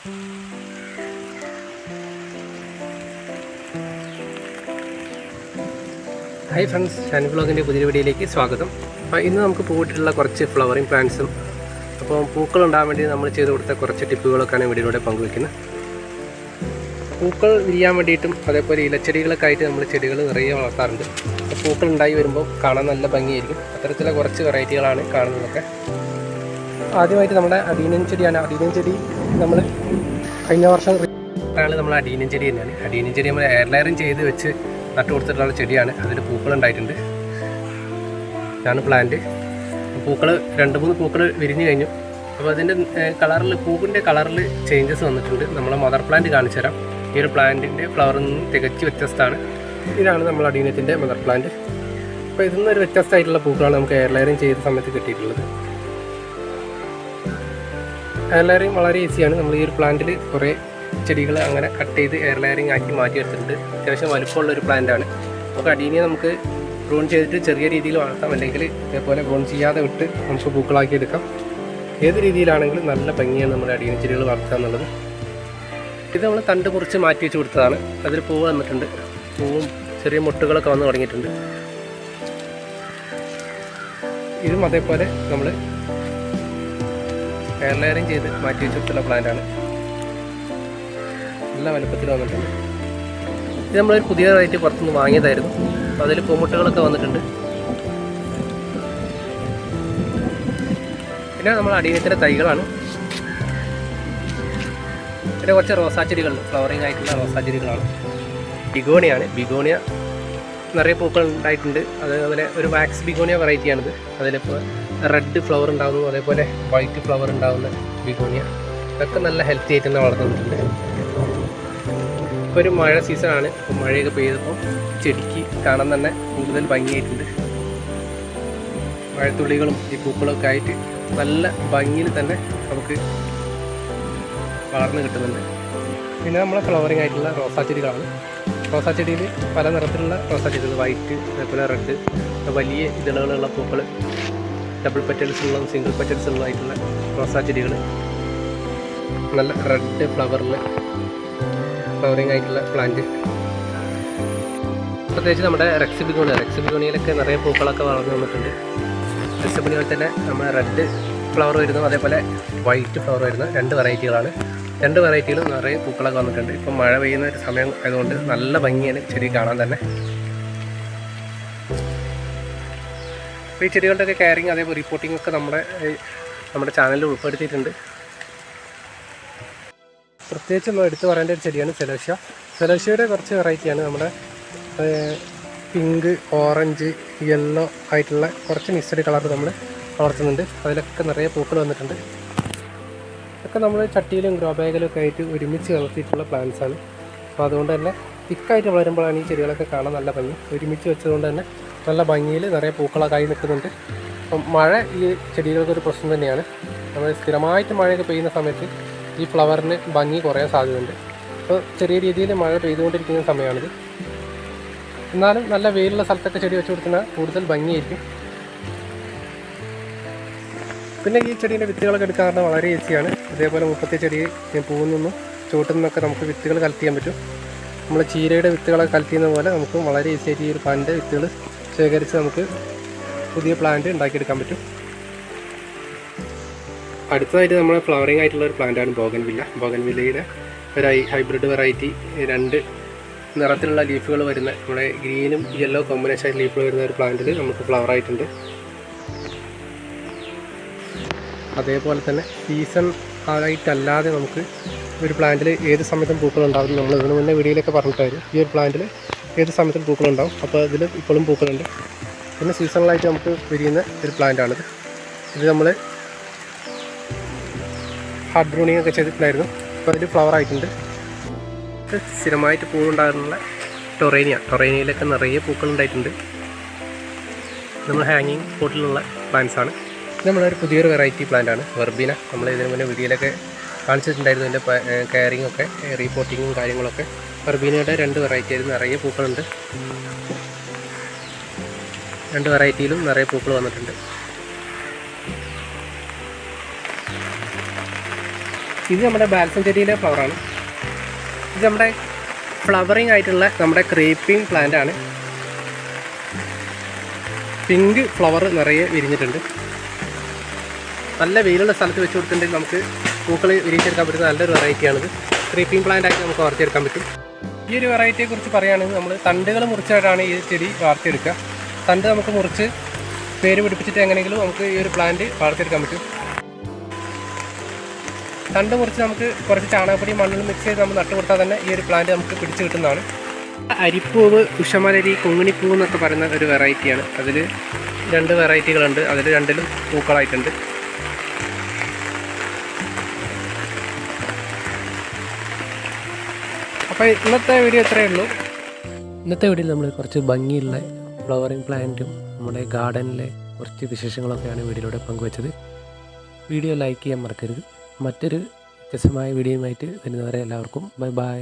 Hi friends, Shani വ്ളോഗിൻ്റെ പുതിയ വീഡിയോയിലേക്ക് സ്വാഗതം. അപ്പോൾ ഇന്ന് നമുക്ക് പൂവിട്ടുള്ള കുറച്ച് ഫ്ലവറിങ് പ്ലാന്റ്സും അപ്പോൾ പൂക്കൾ ഉണ്ടാകാൻ വേണ്ടി നമ്മൾ ചെയ്ത് കൊടുത്ത കുറച്ച് ടിപ്പുകളൊക്കെയാണ് വീഡിയോയിലൂടെ പങ്കുവയ്ക്കുന്നത്. പൂക്കൾ വിരിയാൻ വേണ്ടിയിട്ടും അതേപോലെ ഇലച്ചെടികളൊക്കെ ആയിട്ട് നമ്മൾ ചെടികൾ നിറയെ വളർത്താറുണ്ട്. അപ്പോൾ പൂക്കൾ ഉണ്ടായി വരുമ്പോൾ കാണാൻ നല്ല ഭംഗിയായിരിക്കും. അത്തരത്തിലുള്ള കുറച്ച് വെറൈറ്റികളാണ് കാണുന്നതൊക്കെ. ആദ്യമായിട്ട് നമ്മുടെ അടീനിയം ചെടിയാണ്. അടീനിയം ചെടി നമ്മൾ കഴിഞ്ഞ വർഷം നമ്മൾ അടീനിയം ചെടി തന്നെയാണ്. അടീനിയം ചെടി നമ്മൾ എയർ ലെയറിങ് ചെയ്ത് വെച്ച് നട്ടു കൊടുത്തിട്ടുള്ള ചെടിയാണ്. അതിൽ പൂക്കളുണ്ടായിട്ടുണ്ട്. ഇതാണ് പ്ലാന്റ്. പൂക്കൾ 2-3 പൂക്കൾ വിരിഞ്ഞു കഴിഞ്ഞു. അപ്പോൾ അതിൻ്റെ കളറിൽ പൂവിൻ്റെ കളറിൽ ചേഞ്ചസ് വന്നിട്ടുണ്ട്. നമ്മളെ മദർ പ്ലാന്റ് കാണിച്ചു തരാം. ഈ ഒരു പ്ലാന്റിൻ്റെ ഫ്ലവറിൽ നിന്ന് തികച്ച് വ്യത്യസ്തമാണ്. ഇതാണ് നമ്മൾ അടീനത്തിൻ്റെ മദർ പ്ലാന്റ്. അപ്പോൾ ഇതിൽ നിന്നൊരു വ്യത്യസ്തമായിട്ടുള്ള പൂക്കളാണ് നമുക്ക് എയർ ലെയറിങ് ചെയ്ത സമയത്ത് കിട്ടിയിട്ടുള്ളത്. എയർ ലെയറിങ് വളരെ ഈസിയാണ്. നമ്മൾ ഈ ഒരു പ്ലാന്റിൽ കുറേ ചെടികൾ അങ്ങനെ കട്ട് ചെയ്ത് എയർ ലെയറിങ് ആക്കി മാറ്റിയെടുത്തിട്ടുണ്ട്. അത്യാവശ്യം വലുപ്പമുള്ളൊരു പ്ലാന്റാണ്. നമുക്ക് അടീനിയെ നമുക്ക് പ്രൂൺ ചെയ്തിട്ട് ചെറിയ രീതിയിൽ വളർത്താം, അല്ലെങ്കിൽ ഇതേപോലെ പ്രൂൺ ചെയ്യാതെ വിട്ട് നമുക്ക് പൂക്കളാക്കി എടുക്കാം. ഏത് രീതിയിലാണെങ്കിലും നല്ല ഭംഗിയാണ് നമ്മുടെ അടീനിയ ചെടികൾ വളർത്തുക എന്നുള്ളത്. ഇത് നമ്മൾ തണ്ട് മുറിച്ച് മാറ്റി വെച്ച് കൊടുത്തതാണ്. അതിൽ പൂവ് വന്നിട്ടുണ്ട്. പൂവും ചെറിയ മുട്ടുകളൊക്കെ വന്ന് തുടങ്ങിയിട്ടുണ്ട്. ഇതും അതേപോലെ നമ്മൾ എയർ ലെയറിങ് ചെയ്ത് മാറ്റി വെച്ച് കൊടുത്തുള്ള പ്ലാന്റാണ്. നല്ല വലുപ്പത്തിൽ വന്നിട്ടുണ്ട്. ഇത് നമ്മളൊരു പുതിയ വെറൈറ്റി പുറത്തുനിന്ന് വാങ്ങിയതായിരുന്നു. അപ്പോൾ അതിൽ പൂമുട്ടുകളൊക്കെ വന്നിട്ടുണ്ട്. പിന്നെ നമ്മൾ അടീനത്തിൻ്റെ തൈകളാണ്. പിന്നെ കുറച്ച് റോസാ ചെടികളുണ്ട്. ഫ്ലവറിങ് ആയിട്ടുള്ള റോസാ ചെടികളാണ്. ബിഗോണിയാണ്. ബിഗോണിയ നിറയെ പൂക്കൾ ഉണ്ടായിട്ടുണ്ട്. അതേപോലെ ഒരു വാക്സ് ബിഗോണിയ വെറൈറ്റിയാണിത്. അതിലിപ്പോൾ റെഡ് ഫ്ലവർ ഉണ്ടാകുന്നു, അതേപോലെ വൈറ്റ് ഫ്ലവർ ഉണ്ടാകുന്ന ബിഗോണിയ. ഇതൊക്കെ നല്ല ഹെൽത്തി ആയിട്ട് തന്നെ വളർന്നിട്ടുണ്ട്. ഇപ്പോൾ ഒരു മഴ സീസണാണ്. മഴയൊക്കെ പെയ്തപ്പോൾ ചെടിക്ക് കാണാൻ തന്നെ കൂടുതൽ ഭംഗിയായിട്ടുണ്ട്. മഴത്തുള്ളികളും ഈ പൂക്കളൊക്കെ ആയിട്ട് നല്ല ഭംഗിയിൽ തന്നെ നമുക്ക് വളർന്ന് കിട്ടുന്നുണ്ട്. പിന്നെ നമ്മളെ ഫ്ലവറിങ് ആയിട്ടുള്ള റോസാ ചെടികളാണ്. റോസാ ചെടിയിൽ പല നിറത്തിലുള്ള റോസാ ചെടികൾ, വൈറ്റ്, അതേപോലെ റെഡ്, വലിയ ഇതളുകളുള്ള പൂക്കൾ, ഡബിൾ പെറ്റൽസുള്ള, സിംഗിൾ പെറ്റൽസുള്ള ആയിട്ടുള്ള റോസാ ചെടികൾ, നല്ല റെഡ് ഫ്ലവറിങ് ആയിട്ടുള്ള പ്ലാന്റ്. പ്രത്യേകിച്ച് നമ്മുടെ റെക്സ് ബിഗോണിയയിലൊക്കെ നിറയെ പൂക്കളൊക്കെ വളർന്നു വന്നിട്ടുണ്ട്. റെക്സ് ബിഗോണിയയിൽ തന്നെ നമ്മൾ റെഡ് ഫ്ലവർ വരുന്നു, അതേപോലെ വൈറ്റ് ഫ്ലവർ വരുന്ന 2 വെറൈറ്റികളാണ്. 2 വെറൈറ്റിയിലും നിറയെ പൂക്കളൊക്കെ വന്നിട്ടുണ്ട്. ഇപ്പം മഴ പെയ്യുന്ന ഒരു സമയം ആയതുകൊണ്ട് നല്ല ഭംഗിയാണ് ചെടി കാണാൻ തന്നെ. അപ്പോൾ ഈ ചെടികളുടെയൊക്കെ കെയറിങ് അതേപോലെ റിപ്പോർട്ടിംഗ് ഒക്കെ നമ്മുടെ ചാനലിൽ ഉൾപ്പെടുത്തിയിട്ടുണ്ട്. പ്രത്യേകിച്ച് നമ്മൾ എടുത്തു പറയേണ്ട ഒരു ചെടിയാണ് സെലോഷ്യ. സെലോഷ്യയുടെ കുറച്ച് വെറൈറ്റിയാണ്. നമ്മുടെ പിങ്ക്, ഓറഞ്ച്, യെല്ലോ ആയിട്ടുള്ള കുറച്ച് മിക്സഡ് കളർ നമ്മൾ വളർത്തുന്നുണ്ട്. അതിലൊക്കെ നിറയെ പൂക്കൾ വന്നിട്ടുണ്ട്. ഇതൊക്കെ നമ്മൾ ചട്ടിയിലും ഗ്രോ ബാഗിലും ഒക്കെ ആയിട്ട് ഒരുമിച്ച് വളർത്തിയിട്ടുള്ള പ്ലാന്റ്സാണ്. അപ്പോൾ അതുകൊണ്ട് തന്നെ തിക്കായിട്ട് വളരുമ്പോഴാണ് ഈ ചെടികളൊക്കെ കാണാൻ നല്ല ഭംഗി. ഒരുമിച്ച് വെച്ചതുകൊണ്ട് തന്നെ നല്ല ഭംഗിയിൽ നിറയെ പൂക്കളൊക്കെ ആയി നിൽക്കുന്നുണ്ട്. അപ്പം മഴ ഈ ചെടികൾക്കൊരു പ്രശ്നം തന്നെയാണ്. നമ്മൾ സ്ഥിരമായിട്ട് മഴയൊക്കെ പെയ്യുന്ന സമയത്ത് ഈ ഫ്ലവറിന് ഭംഗി കുറയാൻ സാധ്യതയുണ്ട്. അപ്പോൾ ചെറിയ രീതിയിൽ മഴ പെയ്തുകൊണ്ടിരിക്കുന്ന സമയമാണിത്. എന്നാലും നല്ല വെയിലുള്ള സ്ഥലത്തൊക്കെ ചെടി വെച്ച് കൊടുക്കുന്ന കൂടുതൽ ഭംഗിയായിരിക്കും. പിന്നെ ഈ ചെടീൻ്റെ വിത്തുകളൊക്കെ എടുക്കാൻ വളരെ ഈസിയാണ്. അതേപോലെ മുപ്പത്തി ചെടി പൂവിൽ നിന്നും ചുവട്ടിൽ നിന്നൊക്കെ നമുക്ക് വിത്തുകൾ കളക്ട് ചെയ്യാൻ പറ്റും. നമ്മൾ ചീരയുടെ വിത്തുകളൊക്കെ കളക്ട് ചെയ്യുന്ന പോലെ നമുക്ക് വളരെ ഈസിയായിട്ട് ഈ ഒരു പ്ലാന്റിൻ്റെ വിത്തുകൾ ശേഖരിച്ച് നമുക്ക് പുതിയ പ്ലാന്റ് ഉണ്ടാക്കിയെടുക്കാൻ പറ്റും. അടുത്തതായിട്ട് നമ്മൾ ഫ്ലവറിങ് ആയിട്ടുള്ള ഒരു പ്ലാന്റാണ് ബോഗൻവില്ല. ബോഗൻവില്ലയുടെ ഒരു ഹൈബ്രിഡ് വെറൈറ്റി. 2 നിറത്തിലുള്ള ലീഫുകൾ വരുന്ന, നമ്മുടെ ഗ്രീനും യെല്ലോ കോമ്പിനേഷൻ ആയിട്ട് ലീഫുകൾ വരുന്ന ഒരു പ്ലാന്റിൽ നമുക്ക് ഫ്ലവർ ആയിട്ടുണ്ട്. അതേപോലെ തന്നെ സീസൺ ആയിട്ടല്ലാതെ നമുക്ക് ഒരു പ്ലാന്റിൽ ഏത് സമയത്തും പൂക്കളുണ്ടാകും. നമ്മൾ ഇതിന് മുന്നേ വീഡിയോയിലൊക്കെ പറഞ്ഞിട്ടായിരുന്നു. ഈ ഒരു പ്ലാന്റിൽ ഏത് സമയത്തും പൂക്കളുണ്ടാകും. അപ്പോൾ ഇതിൽ ഇപ്പോഴും പൂക്കളുണ്ട്. പിന്നെ സീസണലായിട്ട് നമുക്ക് വിരിയുന്ന ഒരു പ്ലാന്റാണിത്. ഇത് നമ്മൾ ഹാർഡ് ബ്രൂണിങ് ഒക്കെ ചെയ്തിട്ടുണ്ടായിരുന്നു. അപ്പോൾ അതിൽ ഫ്ലവർ ആയിട്ടുണ്ട്. സ്ഥിരമായിട്ട് പൂവുണ്ടാകുന്ന ടൊറേനിയയിലൊക്കെ നിറയെ പൂക്കളുണ്ടായിട്ടുണ്ട്. നമ്മൾ ഹാങ്ങിങ് പോട്ടിലുള്ള പ്ലാന്റ്സാണ്. നമ്മളൊരു പുതിയൊരു വെറൈറ്റി പ്ലാന്റാണ് വെർബീന. നമ്മൾ ഇതിന് മുന്നേ വീഡിയോയിലൊക്കെ കാണിച്ചിട്ടുണ്ടായിരുന്നു. ഇതിൻ്റെ കെയറിങ് ഒക്കെ റിപ്പോർട്ടിങ്ങും കാര്യങ്ങളൊക്കെ. വെർബീനയുടെ 2 വെറൈറ്റിയിൽ നിറയെ പൂക്കളുണ്ട്. 2 വെറൈറ്റിയിലും നിറയെ പൂക്കൾ വന്നിട്ടുണ്ട്. ഇത് നമ്മുടെ ബാൽസം ചെടിയിലെ ഫ്ലവറാണ്. ഇത് നമ്മുടെ ഫ്ലവറിങ് ആയിട്ടുള്ള നമ്മുടെ ക്രീപ്പിംഗ് പ്ലാന്റ് ആണ്. പിങ്ക് ഫ്ലവർ നിറയെ വിരിഞ്ഞിട്ടുണ്ട്. നല്ല വെയിലുള്ള സ്ഥലത്ത് വെച്ച് കൊടുത്തിട്ടുണ്ടെങ്കിൽ നമുക്ക് പൂക്കൾ വിരിച്ചെടുക്കാൻ പറ്റുന്ന നല്ലൊരു വെറൈറ്റിയാണിത്. ക്രീപ്പിംഗ് പ്ലാന്റ് ആയിട്ട് നമുക്ക് വളർത്തിയെടുക്കാൻ പറ്റും. ഈ ഒരു വെറൈറ്റിയെ കുറിച്ച് പറയുകയാണെങ്കിൽ നമ്മൾ തണ്ടുകൾ മുറിച്ചായിട്ടാണ് ഈ ചെടി വളർത്തിയെടുക്കുക. തണ്ട് നമുക്ക് മുറിച്ച് വേര് പിടിപ്പിച്ചിട്ട് എങ്ങനെയെങ്കിലും നമുക്ക് ഈ ഒരു പ്ലാന്റ് വളർത്തിയെടുക്കാൻ പറ്റും. തണ്ട് മുറിച്ച് നമുക്ക് കുറച്ച് ചാണകപ്പൊടി മണ്ണിൽ മിക്സ് ചെയ്ത് നമ്മൾ നട്ടു കൊടുത്താൽ തന്നെ ഈ ഒരു പ്ലാന്റ് നമുക്ക് പിടിച്ച് കിട്ടുന്നതാണ്. അരിപ്പൂവ്, ഉഷമലരി, കൊങ്ങിണിപ്പൂവ് എന്നൊക്കെ പറയുന്ന ഒരു വെറൈറ്റിയാണ്. അതിൽ 2 വെറൈറ്റികളുണ്ട്. അതിൽ 2ലും പൂക്കളായിട്ടുണ്ട്. അപ്പോൾ ഇന്നത്തെ വീഡിയോ ഇത്രയേ ഉള്ളൂ. ഇന്നത്തെ വീഡിയോയിൽ നമ്മൾ കുറച്ച് ഭംഗിയുള്ള ഫ്ലവറിങ് പ്ലാന്റും നമ്മുടെ ഗാർഡനിലെ കുറച്ച് വിശേഷങ്ങളൊക്കെയാണ് വീഡിയോയിലൂടെ പങ്കുവച്ചത്. വീഡിയോ ലൈക്ക് ചെയ്യാൻ മറക്കരുത്. മറ്റൊരു വ്യത്യസ്തമായ വീഡിയോയുമായിട്ട് വരുന്നവരെ എല്ലാവർക്കും ബൈ ബൈ.